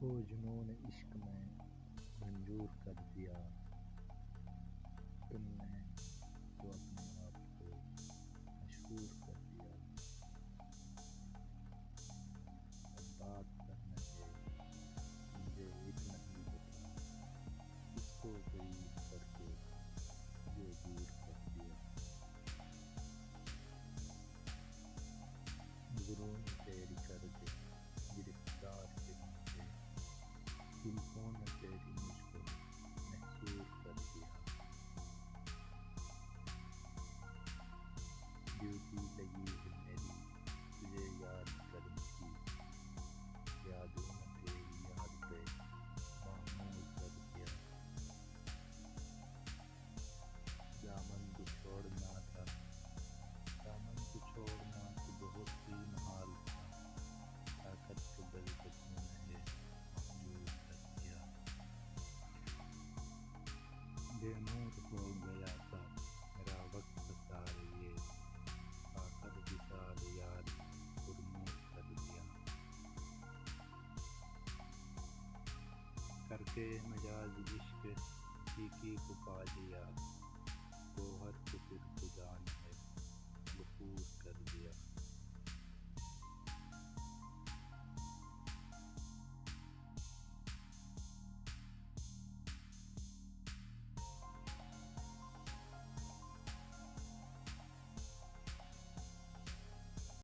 کو جنون عشق میں رنجور کر دیا تم نے تو اپنے آپ کو مشہور کر دیا۔ اب بات کرنے سے مجھے اتنا ہی بتا، کس کو قریب کر کے جو دور کر دیا۔ نظروں نے تیری کر دے گرفتار دلوں سے، زلفوں نے تیری مجھ کو محصور کر دیا۔ ڈیوٹی لگی ہے میری تجھے یاد کرنے کی، یادوں نے تیری یاد پہ معمور کر دیا۔ دامن کو چھوڑنا تھا، دامن کو چھوڑنا تو بہت ہی محال تھا، طاقت کے بل پہ تو نے یہ مہجور کر دیا۔ بے نور ہو گیا تھا میرا وقت سارے یہ، آخر وصال یار پرنور کر دیا۔ کر کے مجاز عشق پھیکی کو پا لیا، گوہر کو پھر خدا نے بخور کر دیا۔